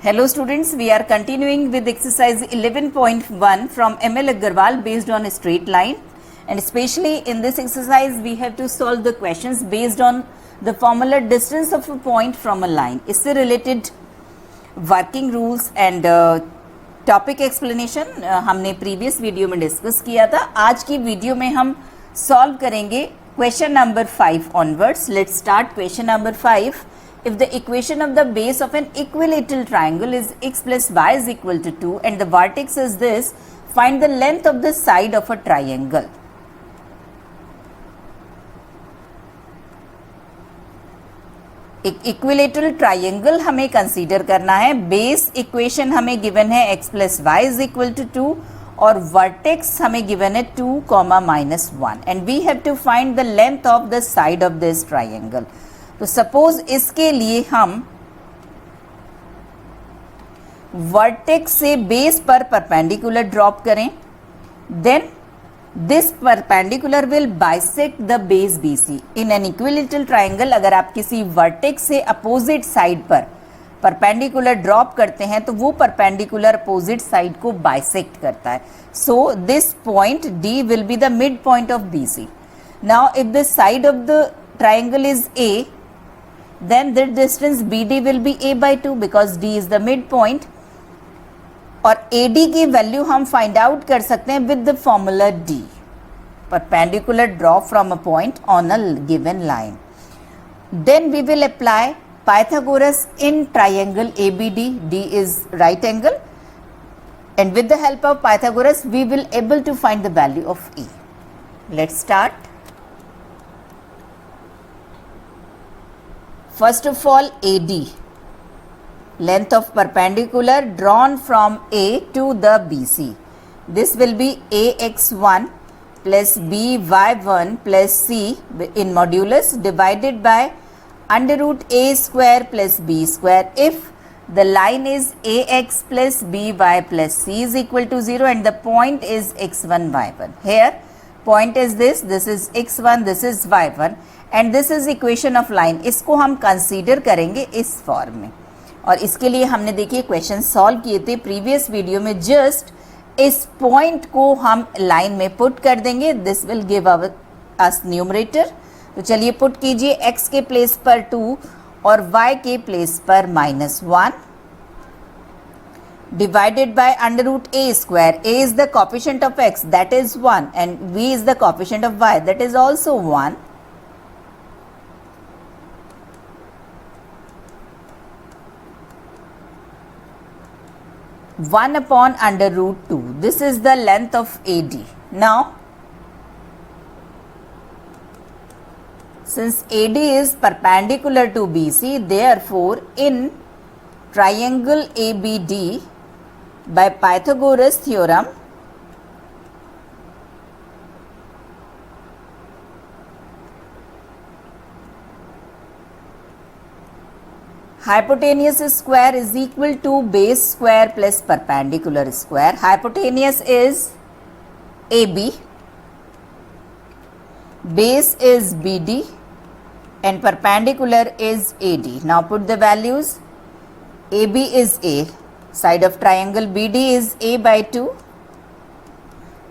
Hello students, we are continuing with exercise 11.1 from ML Agarwal based on a straight line, and especially in this exercise we have to solve the questions based on the formula distance of a point from a line. इससे related working rules and topic explanation हमने previous video में discuss किया था. आज की video में हम solve करेंगे question number 5 onwards. Let's start question number 5. If the equation of the base of an equilateral triangle is x plus y is equal to 2 and the vertex is this, find the length of the side of a triangle. एक equilateral triangle हमें consider करना है. Base equation हमें given है x plus y is equal to 2 और vertex हमें given है 2, -1 and we have to find the length of the side of this triangle. तो सपोज इसके लिए हम वर्टेक्स से बेस पर परपेंडिकुलर ड्रॉप करें, then this perpendicular will bisect the base BC. In an equilateral triangle अगर आप किसी वर्टेक्स से अपोजिट साइड पर परपेंडिकुलर ड्रॉप करते हैं तो वो परपेंडिकुलर अपोजिट साइड को बाइसेक्ट करता है. So this point D will be the mid point of BC. Now if the side of the triangle is A, then the distance BD will be A by 2 because D is the midpoint. और AD की value हम find out कर सकते हैं with the formula D, perpendicular drop from a point on a given line. Then we will apply Pythagoras in triangle ABD. D is right angle, and with the help of Pythagoras we will able to find the value of E. Let's start. First of all, AD, length of perpendicular drawn from A to the BC. This will be AX1 plus BY1 plus C in modulus divided by under root A square plus B square if the line is AX plus BY plus C is equal to 0 and the point is X1, Y1. Here, point is this is X1, this is Y1. And this is equation of line. इसको हम consider करेंगे इस form में, और इसके लिए हमने देखिए क्वेश्चन सॉल्व किए थे प्रीवियस वीडियो में. जस्ट इस पॉइंट को हम लाइन में पुट कर देंगे. This will give us numerator. तो चलिए पुट कीजिए x के प्लेस पर 2 और y के प्लेस पर -1 divided by under root A square. A is the coefficient of x, that is 1, and v is the coefficient of y, that is also 1. One upon under root 2. This is the length of AD. Now, since AD is perpendicular to BC, therefore, in triangle ABD, by Pythagoras theorem, hypotenuse square is equal to base square plus perpendicular square. Hypotenuse is AB, base is BD and perpendicular is AD. Now put the values. AB is A, side of triangle BD is A by 2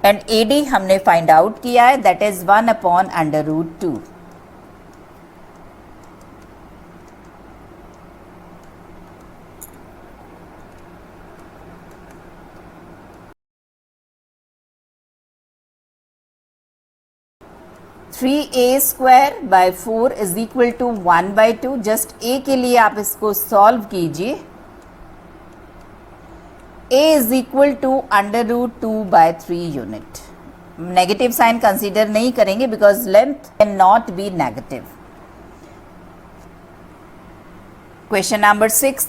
and AD हमने find out किया है, that is 1 upon under root 2. Three A square by 4 is equal to 1 by 2. Just A के लिए आप इसको solve कीजिए. A is equal to under root 2 by 3 unit. Negative sign consider नहीं करेंगे because length can not be negative. Question number 6.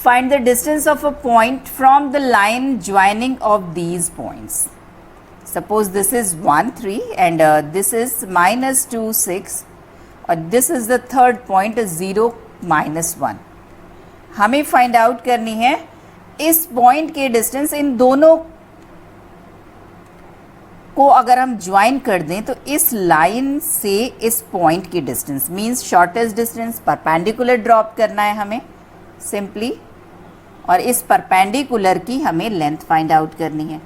Find the distance of a point from the line joining of these points. Suppose this is 1, 3 and this is -2, 6 और this is the third point 0, -1. हमें find out करनी है इस point के distance. इन दोनों को अगर हम ज्वाइन कर दें तो इस लाइन से इस पॉइंट की distance means shortest distance perpendicular drop करना है हमें. सिंपली, और इस परपेंडिकुलर की हमें लेंथ फाइंड आउट करनी है।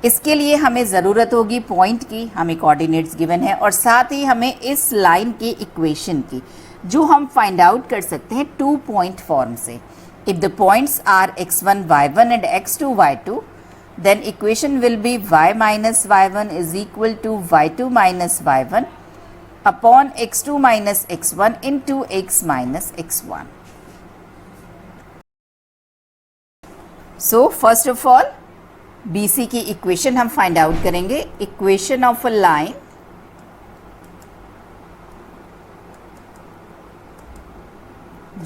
इसके लिए हमें ज़रूरत होगी पॉइंट की, हमें कोऑर्डिनेट्स गिवन है, और साथ ही हमें इस लाइन के इक्वेशन की, जो हम फाइंड आउट कर सकते हैं 2 पॉइंट फॉर्म से। If the points are x1 y1 and x2 y2, then equation will be y minus y1 is equal to y2 minus y1 upon x2 minus x1 into x minus x1. So first of all BC की equation हम find out करेंगे। Equation of a line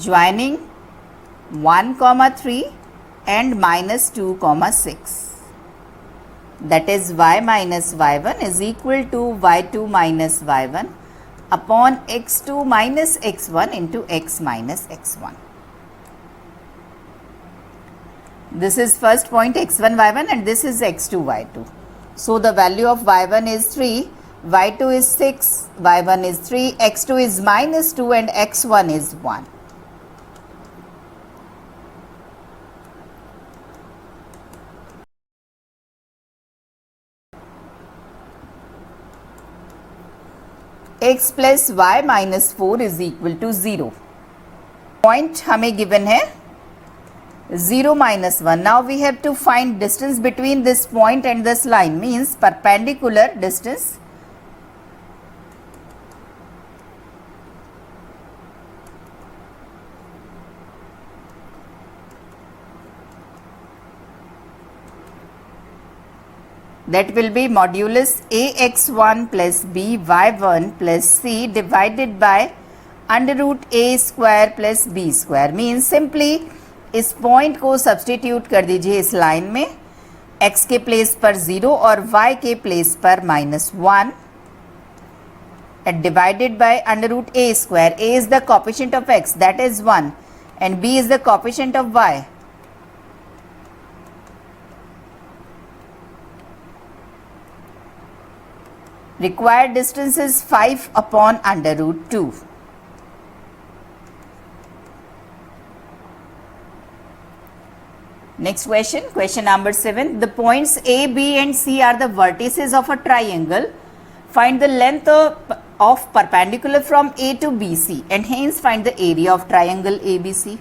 joining 1,3 and -2,6, that is y minus y1 is equal to y2 minus y1 upon x2 minus x1 into x minus x1. This is first point x1 y1 and this is x2 y2. So the value of y1 is 3, y2 is 6, y1 is 3, x2 is -2 and x1 is 1. x plus y minus 4 is equal to 0. Point हमें given है 0 minus 1. Now we have to find distance between this point and this line, means perpendicular distance. That will be modulus ax1 plus by1 plus c divided by under root a square plus b square. Means simply इस point को substitute कर दीजिए इस line में, x के place पर 0 और y के प्लेस पर -1 and divided by under root a square. A is the coefficient of x, that is 1, and b is the coefficient of y. Required distance is 5 upon under root 2. Next question, question number 7. The points A, B and C are the vertices of a triangle. Find the length of perpendicular from A to BC and hence find the area of triangle ABC.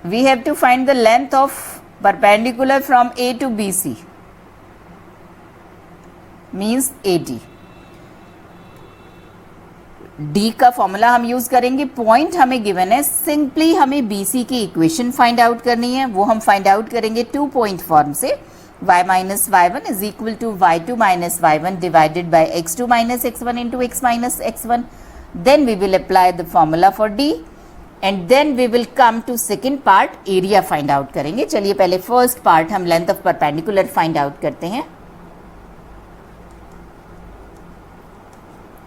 We have to find the length of perpendicular from A to BC, means AD. D का formula हम use करेंगे, point हमें given है, simply हमें BC की equation find out करनी है, वो हम फाइंड आउट करेंगे 2 पॉइंट फॉर्म से। y minus y1 is equal to y2 minus y1 divided by x2 minus x1 into x minus x1. Then we will apply the formula for D and then we will come to second part, area find out करेंगे। चलिए पहले first part हम length of perpendicular find out करते हैं।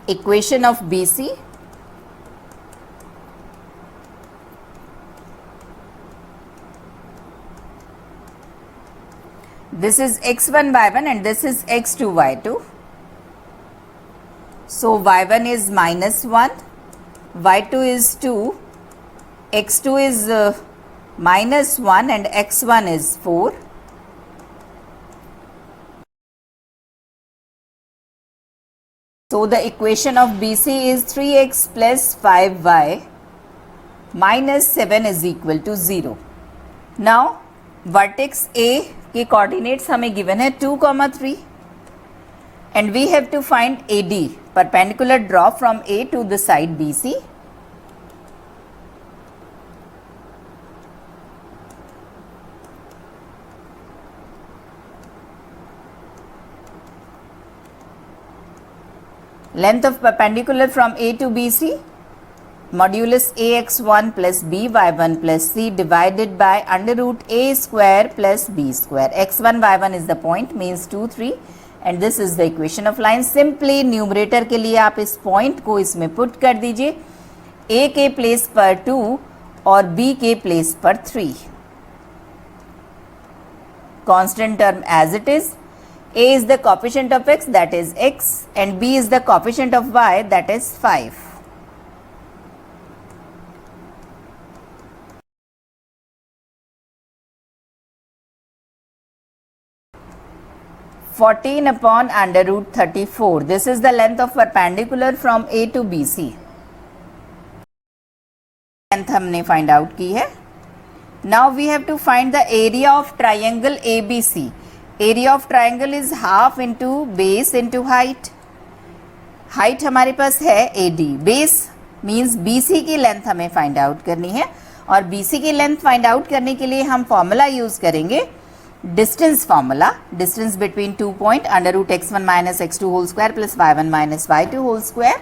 Equation of BC, this is x1 y1 and this is x2 y2. So y1 is -1, y2 is 2, x2 is -1 and x1 is 4. So the equation of BC is 3x plus 5y minus 7 is equal to 0. Now vertex A के coordinates हमें given है 2, 3 and we have to find AD, perpendicular drop from A to the side BC. Length of perpendicular from A to BC, modulus ax1 plus by1 plus c divided by under root a square plus b square. x1 y1 is the point, means 2, 3 and this is the equation of line. Simply numerator के लिए आप इस point को इसमें put कर दीजिए, a के place पर 2 और b के प्लेस पर 3, constant term as it is. A is the coefficient of x, that is x, and B is the coefficient of y, that is 5. (14/√34). This is the length of perpendicular from A to BC. Length हमने find out की है. Now we have to find the area of triangle ABC. Area of triangle is half into base into height. Height हमारे पास है AD, base means BC की length हमें find out करनी है, और BC की लेंथ फाइंड आउट करने के लिए हम फॉर्मूला यूज करेंगे distance formula. Distance between 2 point √x1 - x2 whole square plus y1 - y2 whole square.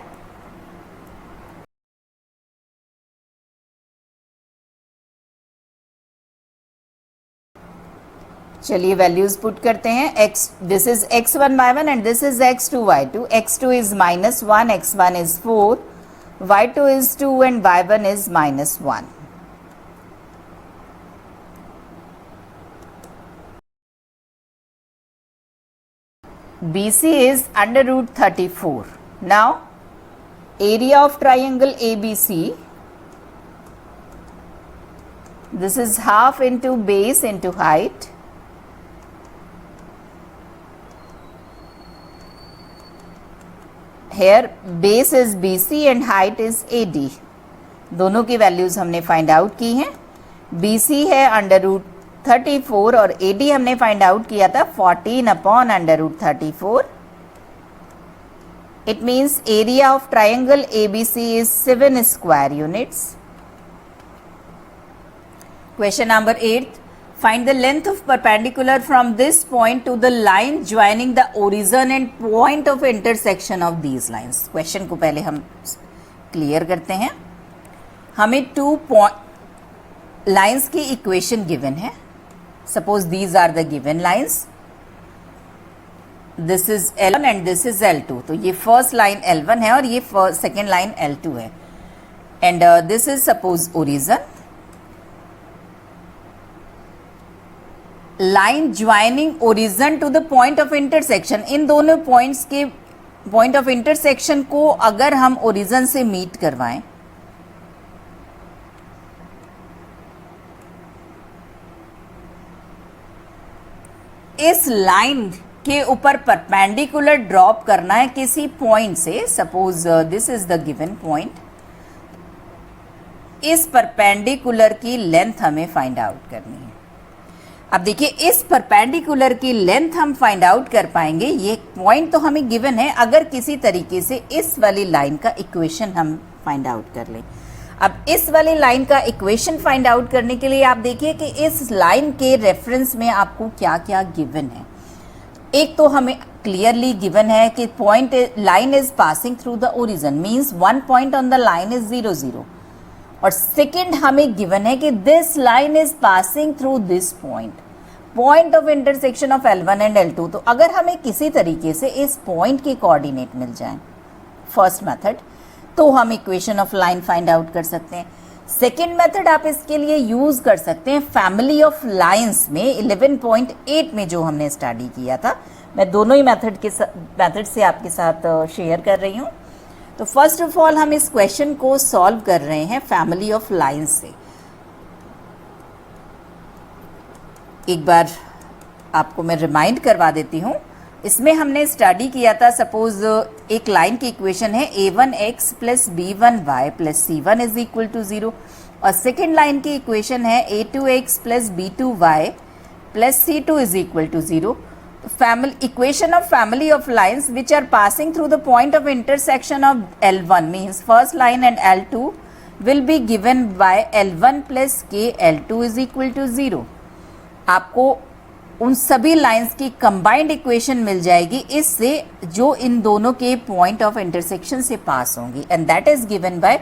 चलिए वैल्यूज पुट करते हैं. x, this is x1 y1 and this is x2 y2. x2 is -1, x1 is 4, y2 is 2 and y1 is -1. BC is √34. Now area of triangle ABC, this is half into base into height. Here base is BC and height is AD. दोनों की values हमने find out की हैं. BC है √34 और AD हमने find out किया था 14/√34. It means area of triangle ABC is 7 square units. Question number 8. Find the length of perpendicular from this point to the line joining the origin and point of intersection of these lines. Question को पहले हम clear करते हैं. हमें 2 lines की equation given है. Suppose these are the given lines. This is L1 and this is L2. तो ये फर्स्ट लाइन L1 है और ये सेकेंड लाइन L2 है. And this is suppose origin. Line joining origin to the point of intersection. इन दोनों points के point of intersection को अगर हम ओरिजन से मीट करवाएं, इस लाइन के ऊपर परपेंडिकुलर ड्रॉप करना है किसी पॉइंट से. Suppose this is the given point. इस परपेंडिकुलर की लेंथ हमें फाइंड आउट करनी है. अब देखिए इस परपेंडिकुलर की लेंथ हम फाइंड आउट कर पाएंगे. ये पॉइंट तो हमें गिवन है अगर किसी तरीके से इस वाली लाइन का इक्वेशन हम फाइंड आउट कर लें. अब इस वाली लाइन का इक्वेशन फाइंड आउट करने के लिए आप देखिए कि इस लाइन के रेफरेंस में आपको क्या क्या गिवन है. एक तो हमें क्लियरली गिवन है कि point line is passing through the origin, means 1 point on the line is 0 0. और सेकेंड हमें गिवन है कि this line is passing through this point of intersection of L1 and L2. तो अगर हमें किसी तरीके से इस पॉइंट के कोऑर्डिनेट मिल जाएं, फर्स्ट मेथड, तो हम equation of line find out कर सकते हैं. सेकेंड मेथड आप इसके लिए यूज कर सकते हैं फैमिली ऑफ लाइंस में 11.8 में जो हमने स्टडी किया था. मैं दोनों ही मेथड से आपके साथ शेयर कर रही हूँ. तो फर्स्ट ऑफ ऑल हम इस क्वेश्चन को सॉल्व कर रहे हैं फैमिली ऑफ लाइंस से. एक बार आपको मैं रिमाइंड करवा देती हूँ. इसमें हमने स्टडी किया था, सपोज एक लाइन की इक्वेशन है a1x plus b1y plus c1 is equal to 0, और सेकेंड लाइन की इक्वेशन है a2x plus b2y plus c2 is equal to 0. Equation of family of lines which are passing through the point of intersection of L1 means first line and L2 will be given by L1 plus k L2 is equal to 0. आपको उन सभी lines की combined equation मिल जाएगी इससे जो इन दोनों के point of intersection से पास होंगी, and that is given by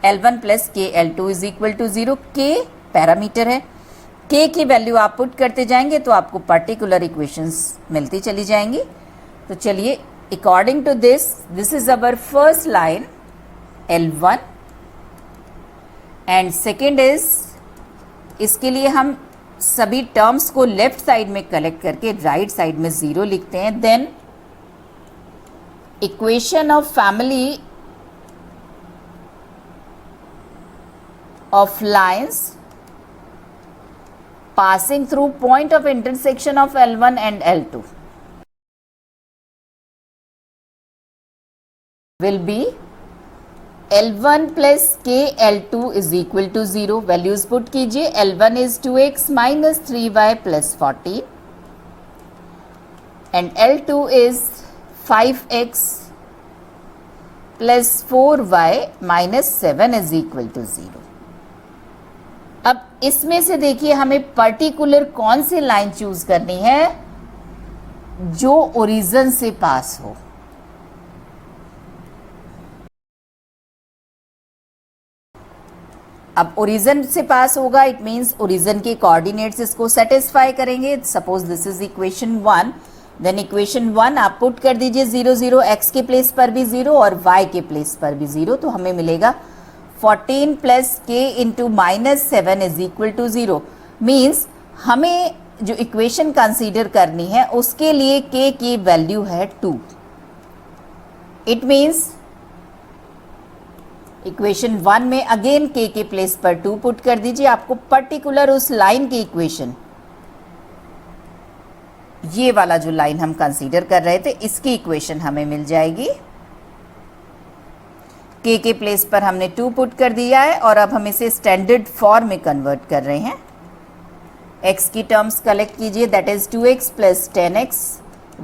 L1 plus k L2 is equal to 0. k parameter है. k की वैल्यू आप पुट करते जाएंगे तो आपको पर्टिकुलर इक्वेशंस मिलती चली जाएंगी. तो चलिए, according to this is our first line L1 and second is, इसके लिए हम सभी टर्म्स को लेफ्ट साइड में कलेक्ट करके राइट साइड में 0 लिखते हैं. Then equation of family of lines passing through point of intersection of L1 and L2 will be L1 plus K L2 is equal to 0. Values put कीजिए. L1 is 2x minus 3y plus 14 and L2 is 5x plus 4y minus 7 is equal to 0. अब इसमें से देखिए हमें particular कौन सी line choose करनी है जो ओरिजिन से पास हो. अब ओरिजिन से पास होगा, इट मींस ओरिजिन के कोऑर्डिनेट्स इसको सेटिस्फाई करेंगे. Suppose this is equation 1, then equation 1 आप पुट कर दीजिए 0 0, x के प्लेस पर भी 0 और y के प्लेस पर भी 0, तो हमें मिलेगा 14 plus k into minus 7 is equal to 0. Means हमें जो इक्वेशन कंसीडर करनी है उसके लिए k की वैल्यू है 2. इट मीन्स इक्वेशन 1 में अगेन k के प्लेस पर 2 पुट कर दीजिए. आपको पर्टिकुलर उस लाइन की इक्वेशन, ये वाला जो लाइन हम कंसीडर कर रहे थे, इसकी इक्वेशन हमें मिल जाएगी. k के प्लेस पर हमने 2 पुट कर दिया है और अब हम इसे स्टैंडर्ड फॉर्म में कन्वर्ट कर रहे हैं. x की टर्म्स कलेक्ट कीजिए, that is 2x plus 10x,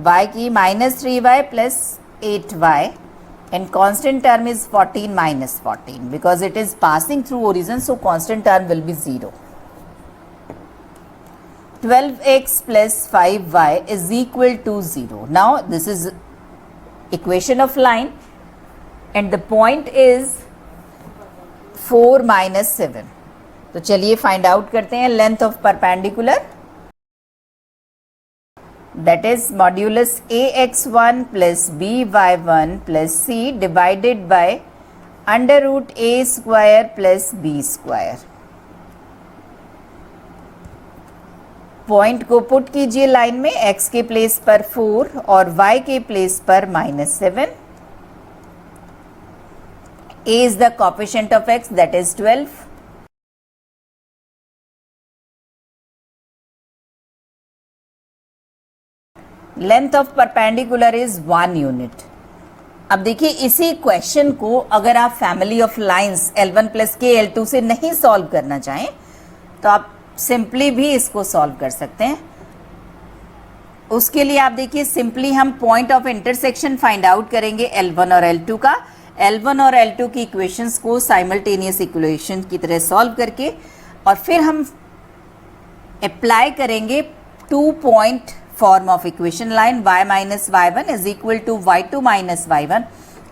y की minus 3y plus 8y and constant term is 14 minus 14 because it is passing through origin, so constant term will be 0. 12x plus 5y is equal to 0. Now this is equation of line and the point is 4 minus 7. तो चलिए find out करते हैं length of perpendicular, that is modulus ax1 plus by1 plus c divided by under root a square plus b square. Point को put कीजिए line में, x के place पर 4 और y के प्लेस पर -7. a is the coefficient of x, that is 12. Length of perpendicular is 1 unit. अब देखिए इसी क्वेश्चन को अगर आप family of lines L1 plus के L2 से नहीं सॉल्व करना चाहें तो आप सिंपली भी इसको सॉल्व कर सकते हैं. उसके लिए आप देखिए सिंपली हम point of intersection find out करेंगे L1 और L2 का. L1 और L2 की इक्वेशंस को साइमल्टेनियस इक्वेशन की तरह सॉल्व करके और फिर हम अप्लाई करेंगे 2 point form of equation line y minus y1 is equal to y2 minus y1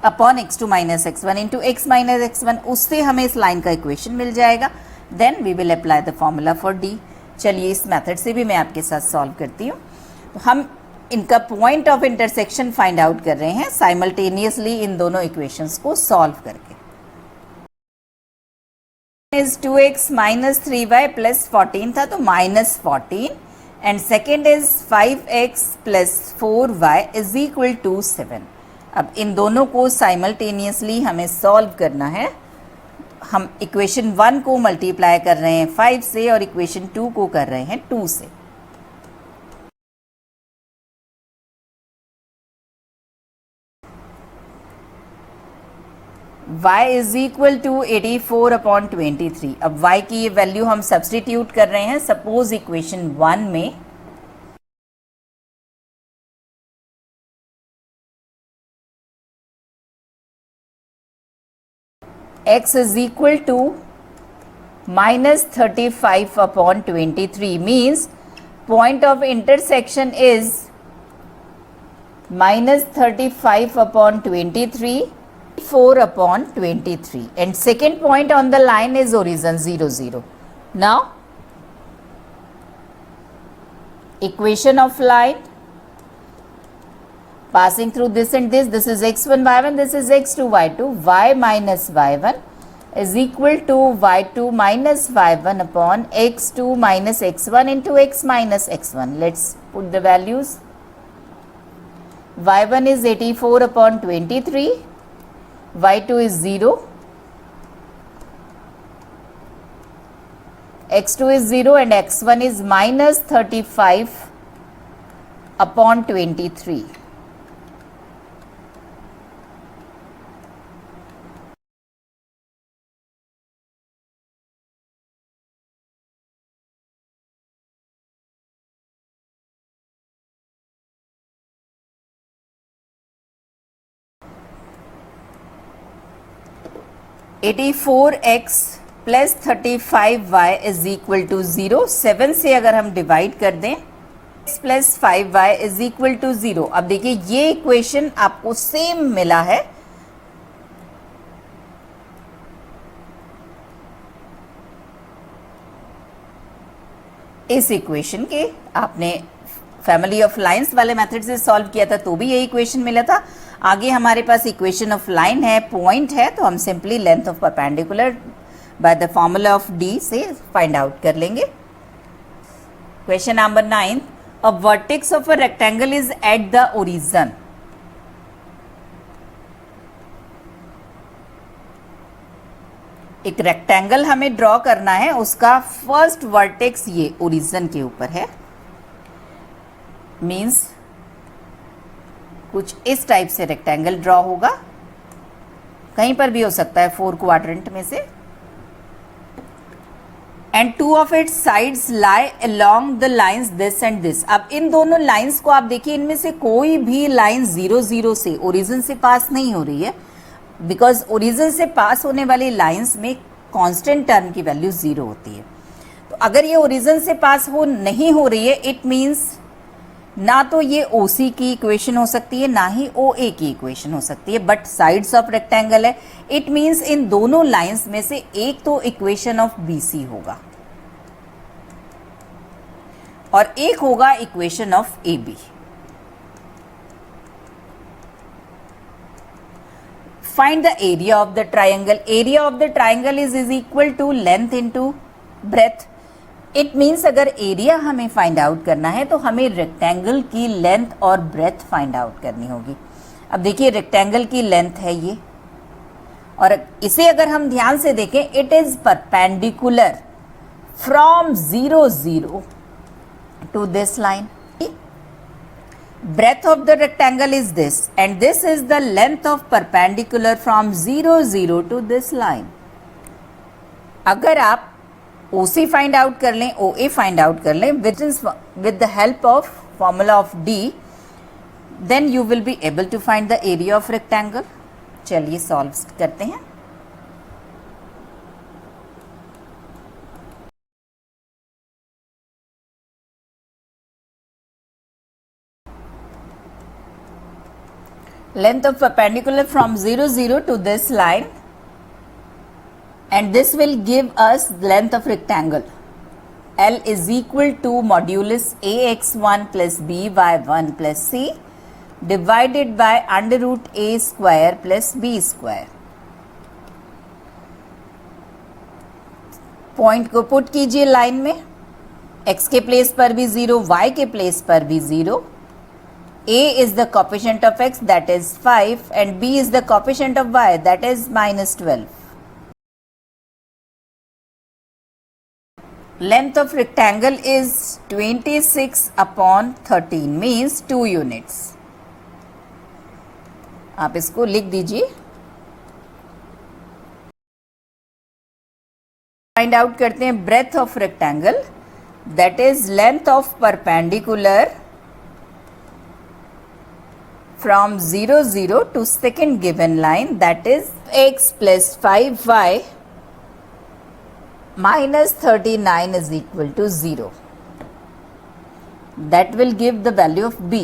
upon x2 minus x1 into x minus x1. उससे हमें इस लाइन का इक्वेशन मिल जाएगा. Then we will apply the formula for d. चलिए इस method से भी मैं आपके साथ सॉल्व करती हूँ. हम इनका point of intersection find out कर रहे हैं साइमल्टेनियसली इन दोनों इक्वेशंस को सॉल्व करके. Is 2x minus 3y plus 14 था तो minus 14 and second is 5x plus 4y is equal to 7. अब इन दोनों को साइमल्टेनियसली हमें सॉल्व करना है. हम इक्वेशन 1 को मल्टीप्लाई कर रहे हैं 5 से और इक्वेशन 2 को कर रहे हैं 2 से. y is equal to 84 upon 23. अब y की ये वैल्यू हम सब्सटीट्यूट कर रहे हैं. सपोज इक्वेशन 1 में x is equal to minus 35 upon 23 means point of intersection is minus 35 upon 23, 4 upon 23 and second point on the line is origin 0 0. Now equation of line passing through this and this is x1 y1, this is x2 y2, y minus y1 is equal to y2 minus y1 upon x2 minus x1 into x minus x1. Let's put the values. y1 is 84 upon 23, y2 is 0, x2 is 0 and x1 is minus 35 upon 23. एटी4 x plus 35y is equal to 0. 7 से अगर हम divide कर दें x plus 5y is equal to 0. अब देखिए ये equation आपको सेम मिला है. इस इक्वेशन के आपने फैमिली ऑफ लाइंस वाले मेथड से सॉल्व किया था तो भी ये इक्वेशन मिला था. आगे हमारे पास इक्वेशन ऑफ लाइन है, पॉइंट है, तो हम simply length of perpendicular by the formula of D से फाइंड आउट कर लेंगे. Question number 9. A vertex of a rectangle is at the origin. एक रेक्टेंगल हमें ड्रॉ करना है, उसका फर्स्ट वर्टेक्स ये ओरिजिन के ऊपर है. मीन्स कुछ इस टाइप से रेक्टेंगल ड्रॉ होगा, कहीं पर भी हो सकता है 4 क्वाड्रेंट में से. And 2 of its sides lie along the lines this and this. अब इन दोनों लाइंस को आप देखिए, इनमें से कोई भी लाइन 0 0 से ओरिजिन से पास नहीं हो रही है, बिकॉज ओरिजिन से पास होने वाली लाइंस में कांस्टेंट टर्म की वैल्यू 0 होती है. तो अगर ये ओरिजिन से पास नहीं हो रही है, इट मीन्स ना तो ये OC की इक्वेशन हो सकती है, ना ही OA की इक्वेशन हो सकती है, बट साइड्स ऑफ रेक्टेंगल है. इट मीन्स इन दोनों लाइंस में से एक तो इक्वेशन ऑफ BC होगा और एक होगा equation of AB. Find the area of the triangle. Area of the triangle is equal to length into breadth. It means अगर एरिया हमें फाइंड आउट करना है तो हमें रेक्टेंगल की लेंथ और ब्रेथ फाइंड आउट करनी होगी. अब देखिए रेक्टेंगल की लेंथ है ये, और इसे अगर हम ध्यान से देखें, it is perpendicular from 0 0 to this line. Breadth of the rectangle is this and this is the length of perpendicular from 0 0 to this line. अगर आप OC फाइंड आउट कर लें, OA फाइंड आउट कर लें with the help of formula of D, then you will be able to find the area of rectangle. चलिए solve करते हैं. Length of perpendicular from 0 0 to this line, and this will give us length of rectangle. L is equal to modulus ax1 plus by1 plus c divided by under root a square plus b square. Point को put कीजिए line में, x के place पर भी 0, y के place पर भी 0. A is the coefficient of x, that is 5, and B is the coefficient of y, that is minus 12. Length of rectangle is 26 upon 13, means 2 units. आप इसको लिख दीजिए. फाइंड आउट करते हैं breadth of rectangle, that is length of perpendicular from 0 0 to second given line, that is x plus 5y minus 39 is equal to 0. That will give the value of B.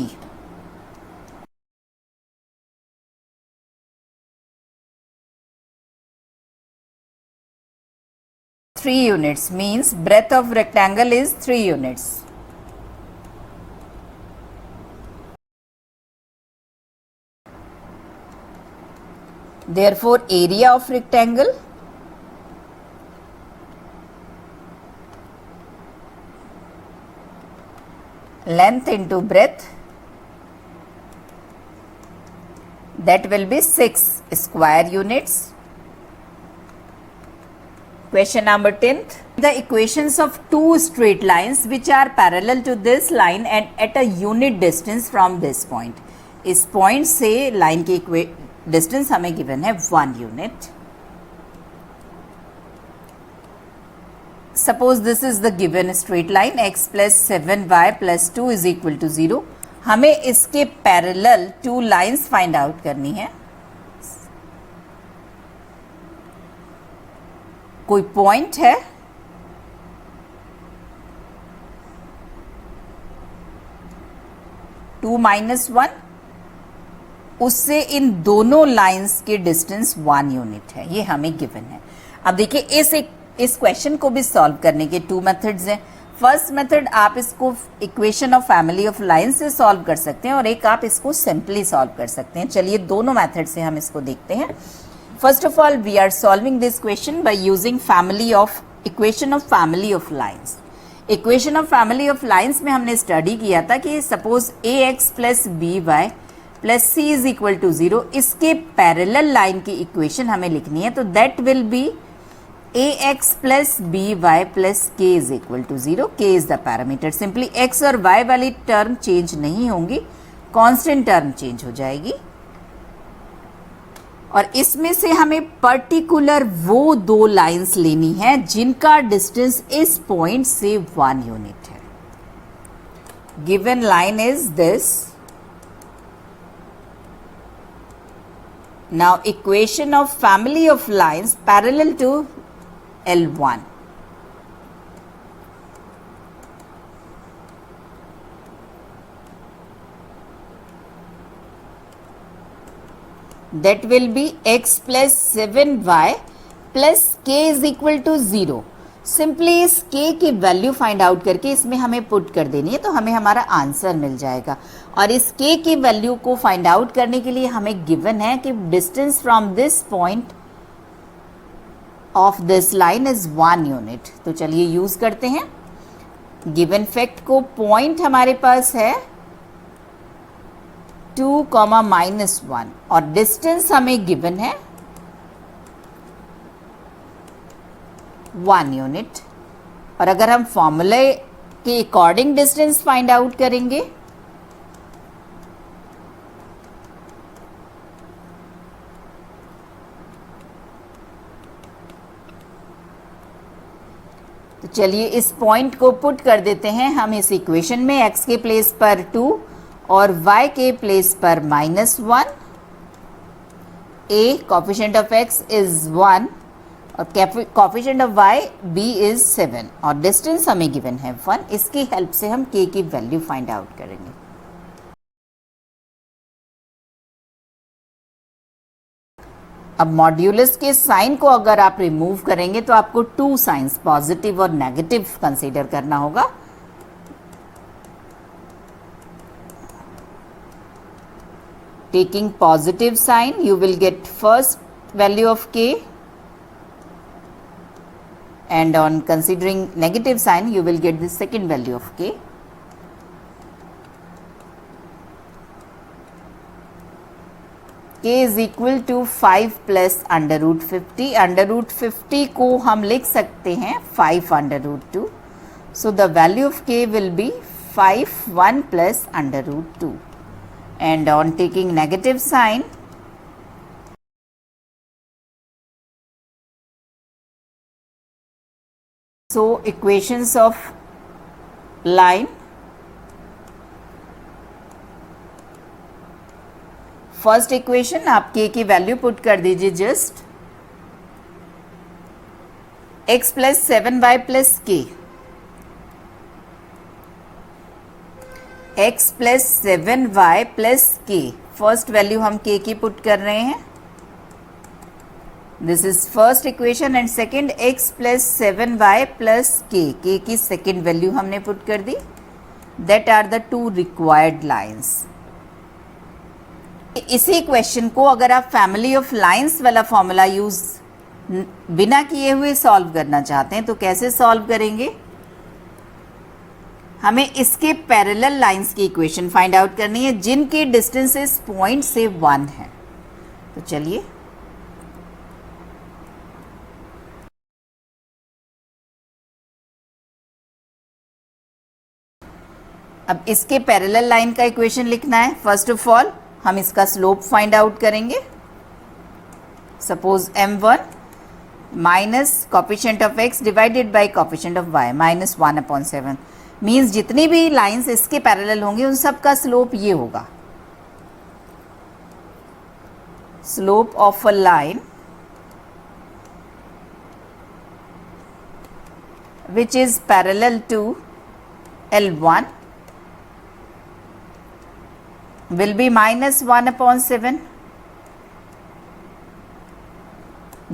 Three units means breadth of rectangle is 3 units. Therefore, area of rectangle length into breadth, that will be 6 square units. Question number 10th. The equations of two straight lines which are parallel to this line and at a unit distance from this point. इस point से line की distance हमें given है 1 unit. Suppose this is the given straight line x plus 7y plus 2 is equal to 0. हमें इसके parallel two lines find out करनी है. कोई पॉइंट है, टू माइनस वन, उससे इन दोनों लाइंस के डिस्टेंस 1 यूनिट है. ये हमें गिवन है. अब देखिए इस क्वेश्चन को भी सॉल्व करने के 2 मेथड्स हैं. फर्स्ट मेथड आप इसको equation of family of line से सॉल्व कर सकते हैं और एक आप इसको सिंपली सॉल्व कर सकते हैं. चलिए दोनों मेथड से हम इसको देखते हैं. First of all we are solving this question by using equation of family of lines. Equation of family of lines में हमने स्टडी किया था कि suppose a x plus b y plus c is equal to 0, इसके parallel line की equation हमें लिखनी है. तो that will B ax plus by plus k is equal to 0. k is the parameter. Simply x और y वाली term change नहीं होंगी, कांस्टेंट टर्म चेंज हो जाएगी. और इसमें से हमें पर्टिकुलर वो 2 लाइंस लेनी है जिनका डिस्टेंस इस पॉइंट से 1 यूनिट है. Given line is this. Now equation of family of lines parallel to L1. That will be x plus 7y plus k is equal to 0. Simply इस k की value find out करके इसमें हमें put कर देनी है तो हमें हमारा आंसर मिल जाएगा. और इस k की वैल्यू को फाइंड आउट करने के लिए हमें गिवन है कि distance from this point of this line is 1 unit. तो चलिए यूज करते हैं गिवन फैक्ट को. पॉइंट हमारे पास है 2, -1 और डिस्टेंस हमें गिवन है 1 यूनिट. और अगर हम फॉर्मूले के अकॉर्डिंग डिस्टेंस फाइंड आउट करेंगे तो चलिए इस पॉइंट को पुट कर देते हैं हम इस इक्वेशन में. x के प्लेस पर 2 और y के प्लेस पर -1. a coefficient of x is 1 और coefficient of y b is 7 और डिस्टेंस हमें गिवन है 1. इसकी हेल्प से हम k की वैल्यू फाइंड आउट करेंगे. अब मॉड्यूलस के साइन को अगर आप रिमूव करेंगे तो आपको 2 साइंस पॉजिटिव और नेगेटिव कंसीडर करना होगा. Taking positive sign you will get first value of k and on considering negative sign you will get the second value of k. k is equal to 5 plus under root 50. under root 50 को हम लिख सकते हैं 5 under root 2. so the value of k will be 1 plus under root 2 and on taking negative sign so equations of line first equation आप k की value put कर दीजिए just x plus 7y plus k. x plus 7y plus k first value हम k की put कर रहे हैं. This is first equation and second x plus 7y plus k. k की सेकेंड वैल्यू हमने put कर दी. That are the 2 required lines. इसी क्वेश्चन को अगर आप फैमिली ऑफ लाइंस वाला फॉर्मूला यूज बिना किए हुए सॉल्व करना चाहते हैं तो कैसे सॉल्व करेंगे. हमें इसके पैरेलल लाइंस की इक्वेशन फाइंड आउट करनी है जिनके डिस्टेंसेस पॉइंट से 1 है। तो चलिए अब इसके पैरेलल लाइन का इक्वेशन लिखना है। फर्स्ट ऑफ ऑल हम इसका स्लोप फाइंड आउट करेंगे। Suppose m1 minus coefficient of x divided by coefficient of y minus 1/7 means जितनी भी लाइंस इसके पैरेलल होंगी उन सब का स्लोप ये होगा। Slope of a line which is parallel to L1 will be minus 1/7.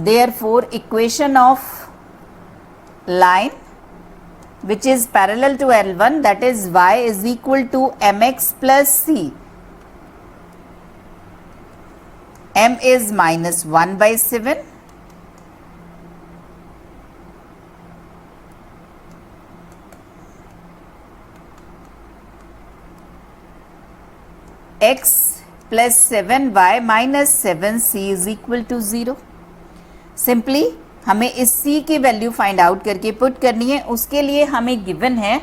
Therefore, equation of line which is parallel to L1, that is y is equal to mx plus c. M is minus 1/7. x plus 7y minus 7c is equal to 0. Simply हमें इस c की value find out करके put करनी है। उसके लिए हमें given है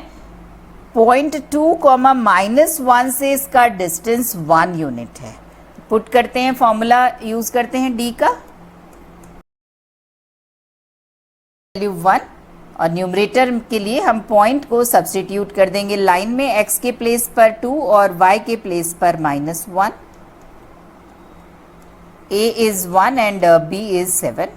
पॉइंट 2 कॉमा -1 से इसका डिस्टेंस 1 यूनिट है। पुट करते हैं, फॉर्मूला यूज करते हैं d का, वैल्यू 1 और न्यूमरेटर के लिए हम पॉइंट को सब्स्टिट्यूट कर देंगे लाइन में, x के प्लेस पर 2 और y के प्लेस पर -1। a is 1 and b is 7।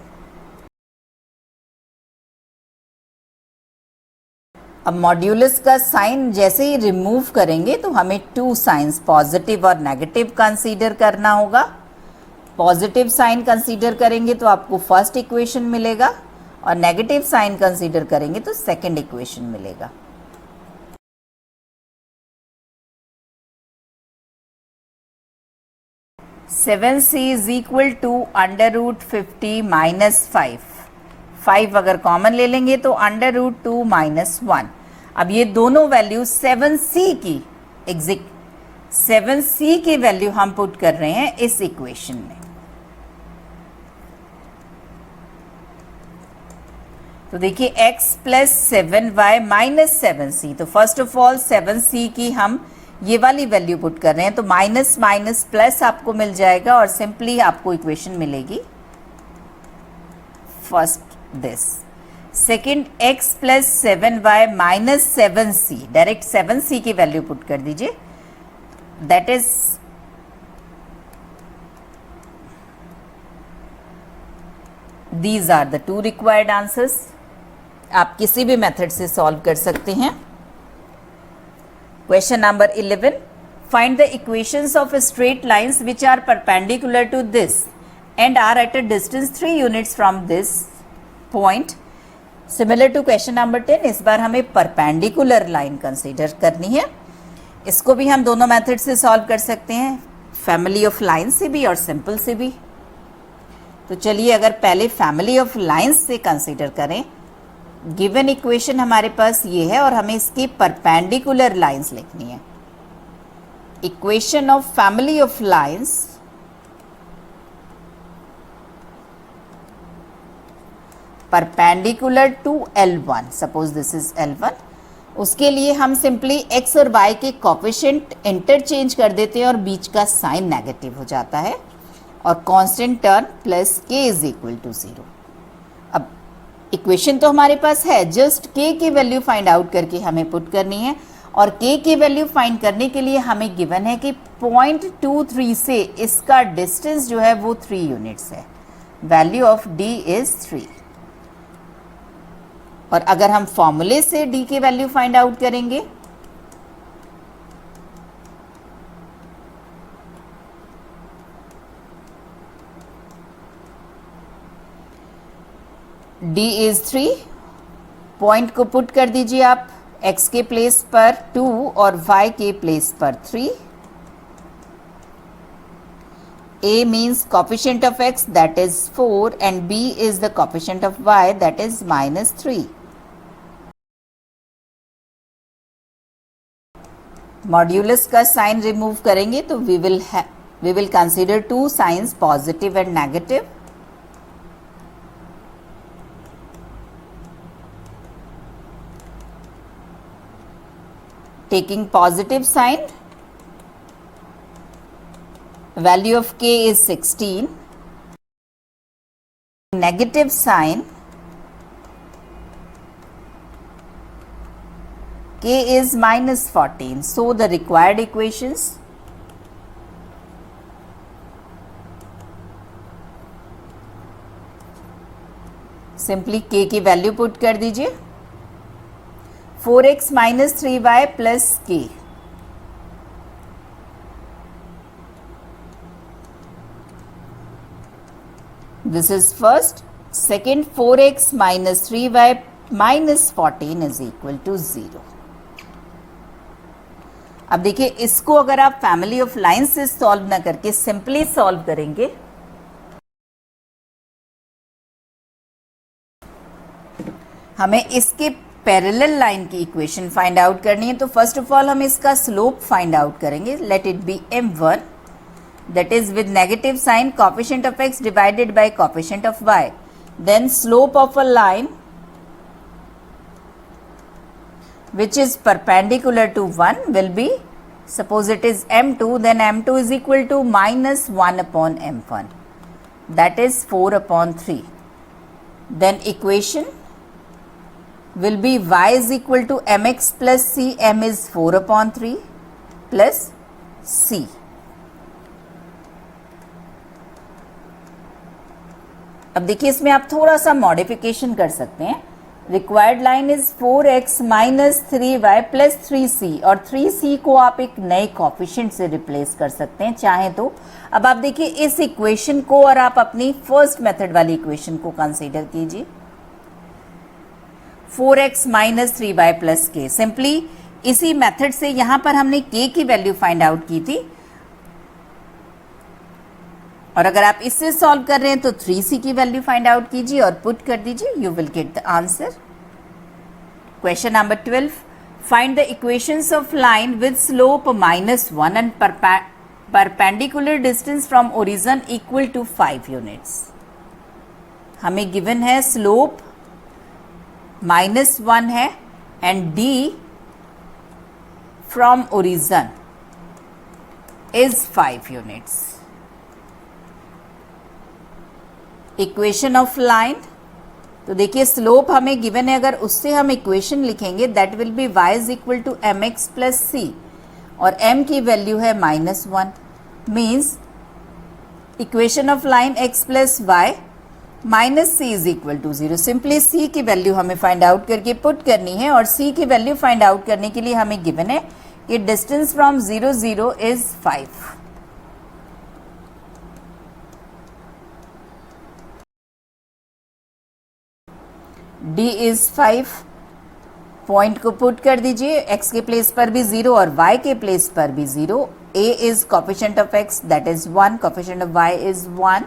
अब मॉड्यूलस का साइन जैसे ही रिमूव करेंगे तो हमें 2 साइंस पॉजिटिव और नेगेटिव कंसीडर करना होगा। पॉजिटिव साइन कंसीडर करेंगे तो आपको फर्स्ट इक्वेशन मिलेगा और नेगेटिव साइन कंसीडर करेंगे तो सेकंड इक्वेशन मिलेगा। Seven c is equal to √50 minus 5 अगर कॉमन ले लेंगे तो √2 माइनस 1। अब ये दोनों वैल्यू 7c की वैल्यू हम पुट कर रहे हैं इस इक्वेशन में। तो देखिए x plus 7y minus 7c, तो फर्स्ट ऑफ ऑल 7c की हम ये वाली वैल्यू पुट कर रहे हैं तो माइनस माइनस प्लस आपको मिल जाएगा और सिंपली आपको इक्वेशन मिलेगी first this. Second x plus 7y minus 7c, direct 7c की वैल्यू पुट कर दीजिए, that is these are the 2 required answers. आप किसी भी मेथड से सॉल्व कर सकते हैं। Question number 11, find the equations of straight lines which are perpendicular to this and are at a distance 3 units from this point. Similar to question number 10, इस बार हमें perpendicular line consider करनी है। इसको भी हम दोनों मेथड से सॉल्व कर सकते हैं, फैमिली ऑफ लाइन से भी और सिंपल से भी। तो चलिए अगर पहले फैमिली ऑफ लाइंस से कंसीडर करें, गिवन इक्वेशन हमारे पास ये है और हमें इसकी परपेंडिकुलर लाइंस लिखनी है। Equation of family of lines perpendicular to L1, suppose this is L1, उसके लिए हम सिंपली x और y के कोफिशिएंट इंटरचेंज कर देते हैं और बीच का साइन नेगेटिव हो जाता है और constant term plus k is equal to 0। अब इक्वेशन तो हमारे पास है, जस्ट k की वैल्यू फाइंड आउट करके हमें पुट करनी है और k की वैल्यू फाइंड करने के लिए हमें गिवन है कि 0.23 से इसका डिस्टेंस जो है वो 3 यूनिट्स है। Value of d is 3। और अगर हम फॉर्मूले से d की वैल्यू फाइंड आउट करेंगे d इज 3, पॉइंट को पुट कर दीजिए आप x के प्लेस पर 2 और y के प्लेस पर 3। a means coefficient of x, that is 4, and b is the coefficient of y, that is -3। Modulus का साइन रिमूव करेंगे तो we will consider two signs, positive and negative. Taking positive sign, value of k is 16. Negative sign, k is minus 14. So the required equations, simply k की value put कर दीजिए. 4x minus 3y plus k. This is first. Second, 4x minus 3y minus 14 is equal to 0. अब देखिए, इसको अगर आप family of line से solve ना करके सिंपली सॉल्व करेंगे, हमें इसके पैरेलल लाइन की इक्वेशन फाइंड आउट करनी है. तो फर्स्ट ऑफ ऑल हम इसका स्लोप फाइंड आउट करेंगे. Let it be m1, that is with negative sign, coefficient of x divided by coefficient of y. Then slope of a line which is perpendicular to 1 will be, suppose it is m2, then m2 is equal to minus 1 upon m1, that is 4 upon 3. Then equation will be y is equal to mx plus c. M is 4 upon 3 plus c. अब देखिए, इसमें आप थोड़ा सा modification कर सकते हैं. Required line is 4x minus 3y plus 3c, और 3c को आप एक नए कोफिशिएंट से रिप्लेस कर सकते हैं चाहें तो. अब आप देखिए इस इक्वेशन को और आप अपनी फर्स्ट मेथड वाली इक्वेशन को कंसीडर कीजिए. 4x माइनस 3y प्लस के. सिंपली इसी मेथड से यहां पर हमने k की वैल्यू फाइंड आउट की थी, और अगर आप इससे सॉल्व कर रहे हैं तो 3c की वैल्यू फाइंड आउट कीजिए और पुट कर दीजिए. You will get the answer. Question number 12, find the equations of line with slope -1 and perpendicular distance from origin equal to 5 units. हमें गिवन है स्लोप -1 है and d from origin is 5 units. Equation of line, तो देखिए slope हमें given है, अगर उससे हम इक्वेशन लिखेंगे that will be y is equal to mx plus c, और m की वैल्यू है -1. Means equation of line x plus y minus c is equal to 0. Simply c की वैल्यू हमें फाइंड आउट करके पुट करनी है, और c की वैल्यू फाइंड आउट करने के लिए हमें गिवन है कि distance from 0 0 is 5. d is 5. Point को पुट कर दीजिए, x के प्लेस पर भी 0 और y के प्लेस पर भी 0. a is coefficient of x, that is 1. Coefficient of y is 1.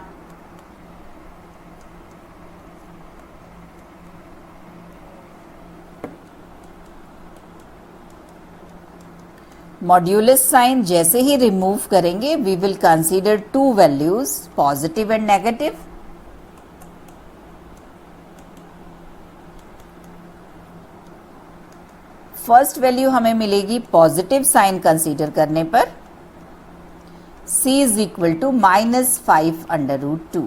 Modulus sign जैसे ही रिमूव करेंगे we will consider two values, positive and negative. First value हमें मिलेगी पॉजिटिव साइन कंसीडर करने पर, c इज इक्वल टू -5/√2,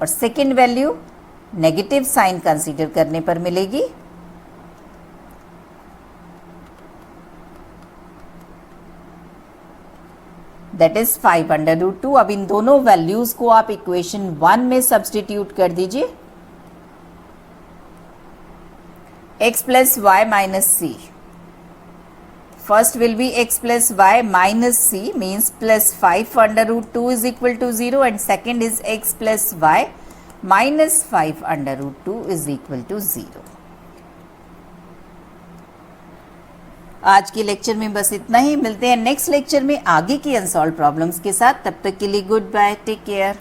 और second value negative sign consider करने पर मिलेगी दैट इज 5/√2. अब इन दोनों वैल्यूज को आप इक्वेशन 1 में सब्सटीट्यूट कर दीजिए. x plus y minus c. First will be x plus y minus c, means plus 5/√2 is equal to 0, and second is x plus y minus 5/√2 is equal to 0. आज के lecture में बस इतना ही. मिलते हैं नेक्स्ट लेक्चर में आगे की अनसॉल्व प्रॉब्लम्स के साथ. तब तक के लिए गुड बाय, टेक केयर.